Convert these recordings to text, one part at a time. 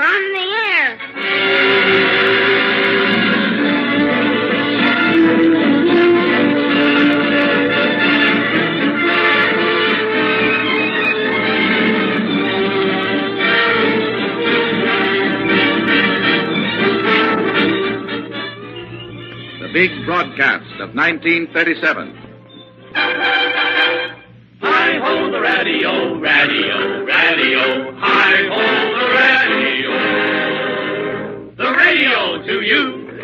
We're on the air. The big broadcast of 1937. Hi-ho the radio, radio, radio. Hi-ho the radio. The radio to you,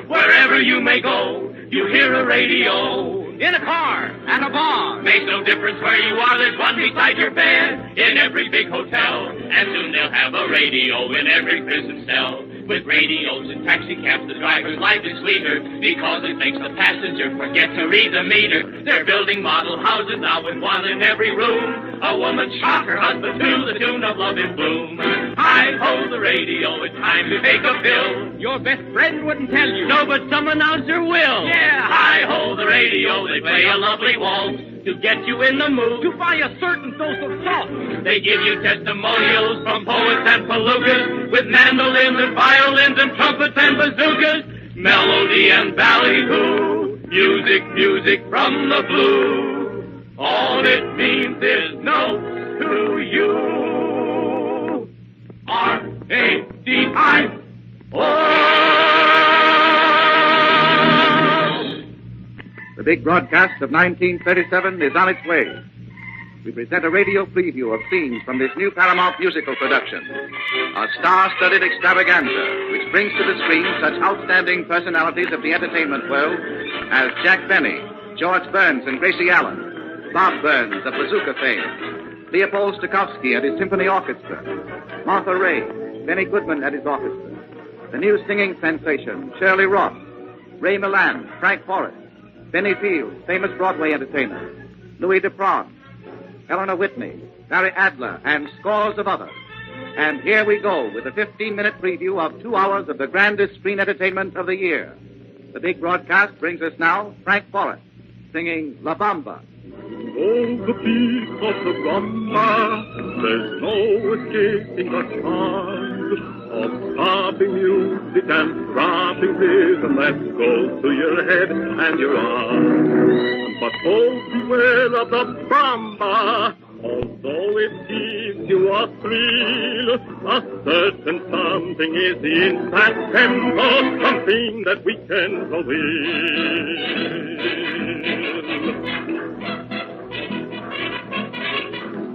wherever you may go. You hear a radio. In a car and a bar. Makes no difference where you are, there's one beside your bed. In every big hotel. And soon they'll have a radio in every prison cell. With radios and taxi cabs, the driver's life is sweeter because it makes the passenger forget to read the meter. They're building model houses now with one in every room. A woman shot her husband to the tune of Love in Bloom. Hi-ho the radio, it's time to make a bill. Your best friend wouldn't tell you. No, but some announcer will. Yeah. Hi-ho the radio, they play a lovely waltz to get you in the mood. To buy a certain dose of salt. They give you testimonials from poets and palookas with mandolins and violins and trumpets and bazookas. Melody and ballyhoo, music, music from the blue. All it means is notes to you. R-A-D-I-O. The big broadcast of 1937 is on its way. We present a radio preview of scenes from this new Paramount musical production, a star-studded extravaganza which brings to the screen such outstanding personalities of the entertainment world as Jack Benny, George Burns and Gracie Allen, Bob Burns of Bazooka fame, Leopold Stokowski and his symphony orchestra, Martha Ray, Benny Goodman and his orchestra, the new singing sensation Shirley Roth, Ray Milland, Frank Forrest, Benny Fields, famous Broadway entertainer, Louis Dupron, Eleanor Whitney, Barry Adler, and scores of others. And here we go with a 15-minute preview of 2 hours of the grandest screen entertainment of the year. The big broadcast brings us now Frank Forrest singing La Bamba. Oh, the beat of the rumba, there's no escaping the charms of throbbing music and throbbing rhythm that goes to your head and your arms. But oh, beware of the bamba, although it gives you a thrill, a certain something is in that tempo, something that we can go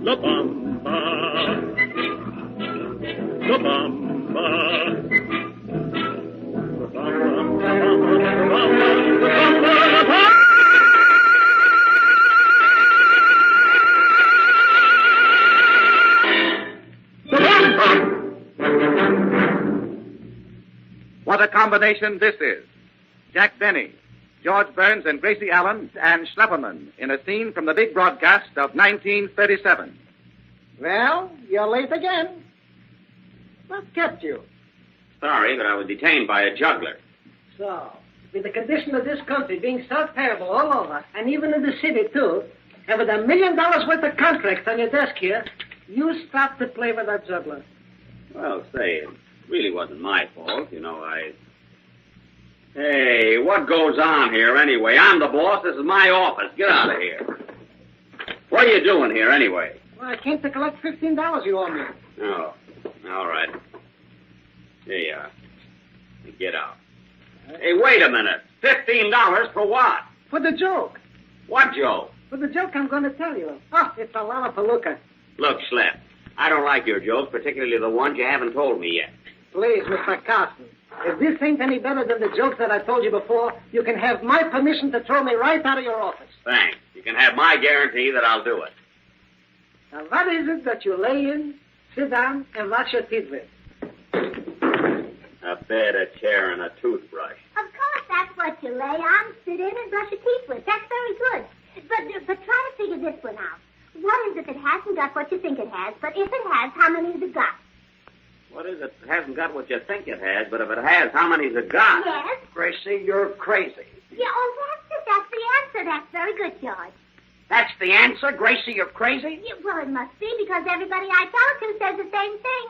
La Bamba, La Bamba, La Bamba, La Bamba, La Bamba. What a combination this is. Jack Benny, George Burns and Gracie Allen and Schlepperman in a scene from the big broadcast of 1937. Well, you're late again. What kept you? Sorry, but I was detained by a juggler. So, with the condition of this country being so terrible all over, and even in the city, too, and with $1 million worth of contracts on your desk here, you stopped to play with that juggler. Well, say, it really wasn't my fault. You know, Hey, what goes on here anyway? I'm the boss. This is my office. Get out of here. What are you doing here anyway? Well, I came to collect $15 you owe me. Oh, all right. Here you are. Get out. Hey, wait a minute. $15 for what? For the joke. What joke? For the joke I'm going to tell you. Oh, it's a lollapalooza. Look, Schlep, I don't like your jokes, particularly the ones you haven't told me yet. Please, Mr. Carson, if this ain't any better than the jokes that I told you before, you can have my permission to throw me right out of your office. Thanks. You can have my guarantee that I'll do it. Now, what is it that you lay in, sit down, and wash your teeth with? A bed, a chair, and a toothbrush. Of course, that's what you lay on, sit in, and brush your teeth with. That's very good. But try to figure this one out. What is it that hasn't got what you think it has, but if it has, how many has it got? What is it that hasn't got what you think it has, but if it has, how many's it got? Yes? Gracie, you're crazy. Yeah, oh, that's the answer. That's very good, George. That's the answer? Gracie, you're crazy? Yeah, well, it must be, because everybody I tell it to says the same thing.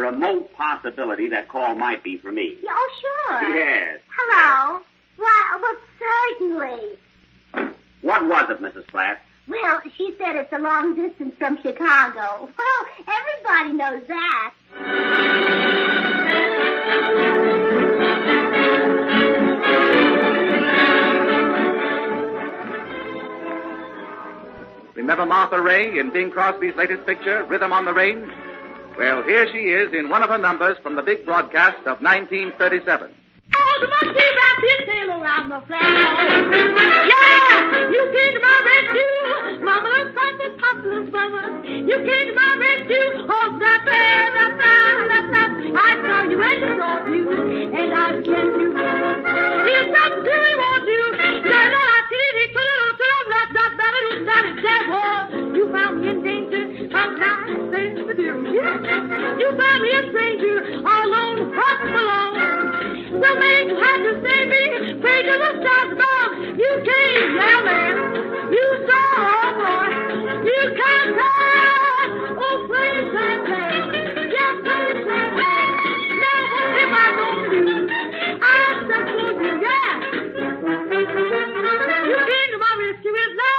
remote possibility that call might be for me. Oh, sure. Yes. Hello. Well, certainly. What was it, Mrs. Platt? Well, she said it's a long distance from Chicago. Well, everybody knows that. Remember Martha Ray in Bing Crosby's latest picture, Rhythm on the Range? Well, here she is in one of her numbers from the big broadcast of 1937. Oh, the monkey wrapped his tail around the flag. Yeah, you came to my rescue. Mama, the topless mama. You came to my rescue. Oh, that. I saw you and I saw you, and I sent you. Here's something really want you. You found me in danger. Sometimes things to do. You found me a stranger, all alone, walking alone. The man you had to save me, pray to the stars above. You came yelling, you saw, oh boy, you can't tell. Oh, please and play, yes, please and play. Now what am I going to do? I'm just going to, yeah. You came to my rescue with love.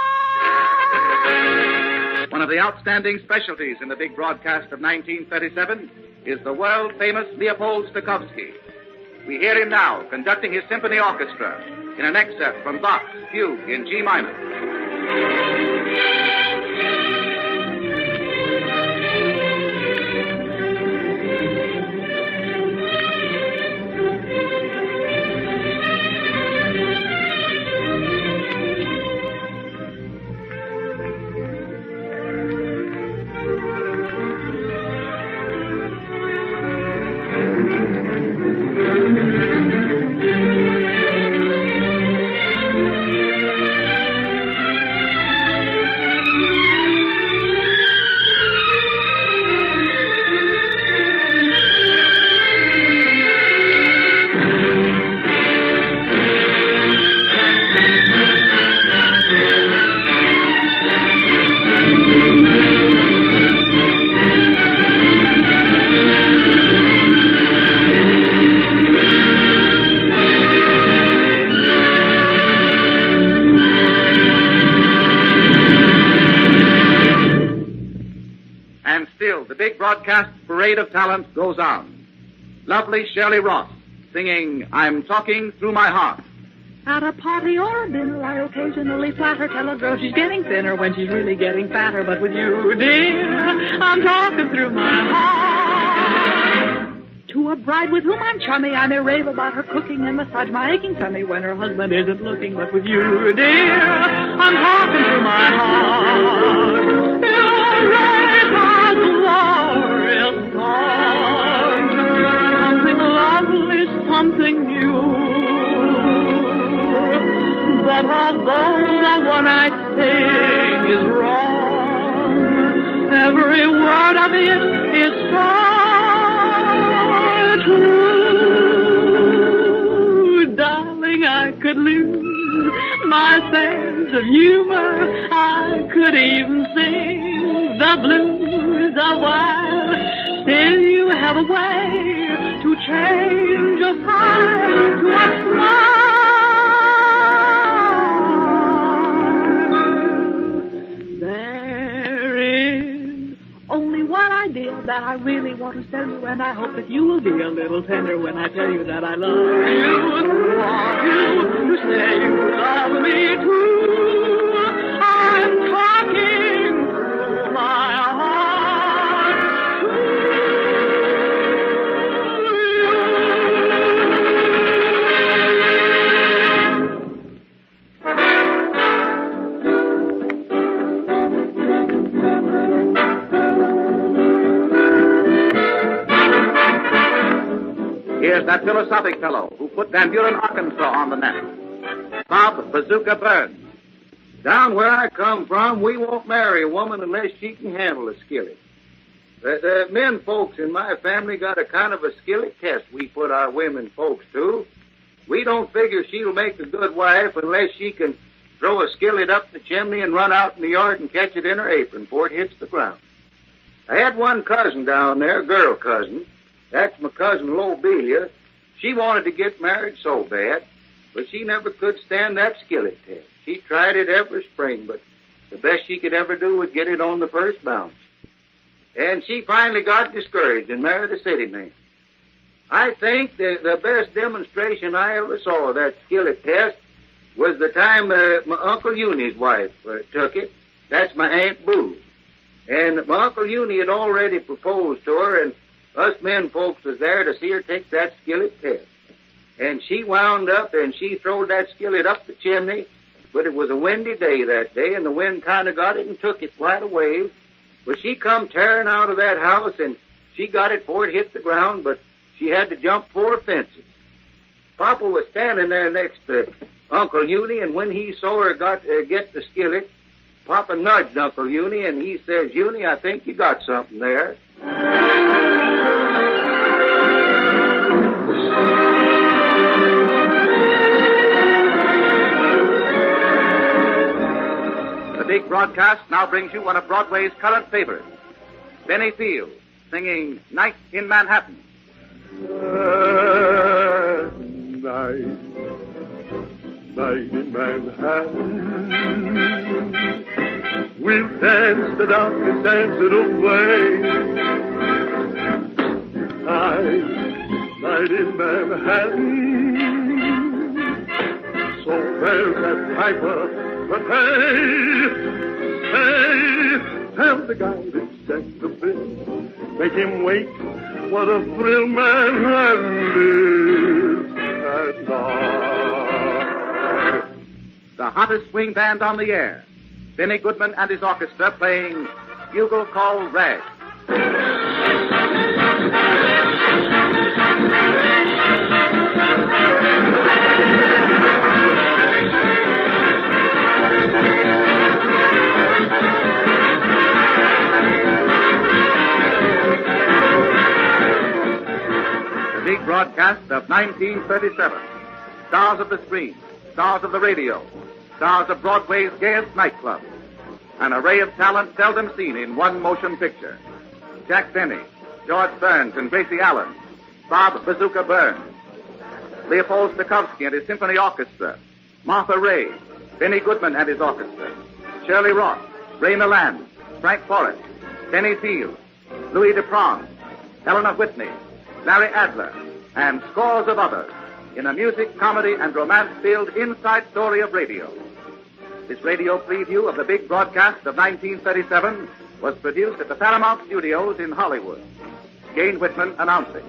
One of the outstanding specialties in the big broadcast of 1937 is the world-famous Leopold Stokowski. We hear him now conducting his symphony orchestra in an excerpt from Bach's Fugue in G minor. The big broadcast parade of talent goes on. Lovely Shirley Ross singing I'm Talking Through My Heart. At a party or a dinner, I occasionally flatter, tell a girl she's getting thinner when she's really getting fatter. But with you, dear, I'm talking through my heart. To a bride with whom I'm chummy, I may rave about her cooking and massage my aching tummy when her husband isn't looking. But with you, dear, I'm talking through my heart. You're right, my glorious song. Something lovely, something new. But although the one I sing is wrong, every word of it is so true. Darling, I could lose my sense of humor. I could even sing the blues a while. Still you have a way to change your pride to a smile. That I really want to tell you, and I hope that you will be a little tender when I tell you that I love you. Want you to say you love me too. I'm talking through my heart Here's that philosophic fellow who put Van Buren, Arkansas on the map. Bob Bazooka Burns. Down where I come from, we won't marry a woman unless she can handle a skillet. The men folks in my family got a kind of a skillet test we put our women folks to. We don't figure she'll make a good wife unless she can throw a skillet up the chimney and run out in the yard and catch it in her apron before it hits the ground. I had one cousin down there, a girl cousin. That's my cousin Lobelia. She wanted to get married so bad, but she never could stand that skillet test. She tried it every spring, but the best she could ever do was get it on the first bounce. And she finally got discouraged and married a city man. I think the best demonstration I ever saw of that skillet test was the time my Uncle Uni's wife took it. That's my Aunt Boo. And my Uncle Uni had already proposed to her, and us men folks was there to see her take that skillet test. And she wound up and she throwed that skillet up the chimney, but it was a windy day that day, and the wind kind of got it and took it quite a ways. But she come tearing out of that house, and she got it before it hit the ground, but she had to jump 4 fences. Papa was standing there next to Uncle Uni, and when he saw her get the skillet, Papa nudged Uncle Uni, and he says, "Uni, I think you got something there." The big broadcast now brings you one of Broadway's current favorites, Benny Field, singing Night in Manhattan. Night in Manhattan, we'll dance the darkest dancing away. Night in Manhattan, so there's that piper, but hey, tell the guy that set the bill, make him wait, what a thrill Manhattan is at night. The hottest swing band on the air, Benny Goodman and his orchestra playing Bugle Call Rag. The big broadcast of 1937. Stars of the screen, stars of the radio, stars of Broadway's gayest nightclub. An array of talent seldom seen in one motion picture. Jack Benny, George Burns and Gracie Allen, Bob Bazooka Burns, Leopold Stokowski and his symphony orchestra, Martha Ray, Benny Goodman and his orchestra, Shirley Roth, Ray Milland, Frank Forrest, Benny Field, Louis Dupont, Helena Whitney, Larry Adler, and scores of others in a music, comedy, and romance-filled inside story of radio. This radio preview of the big broadcast of 1937 was produced at the Paramount Studios in Hollywood. Gane Whitman announcing.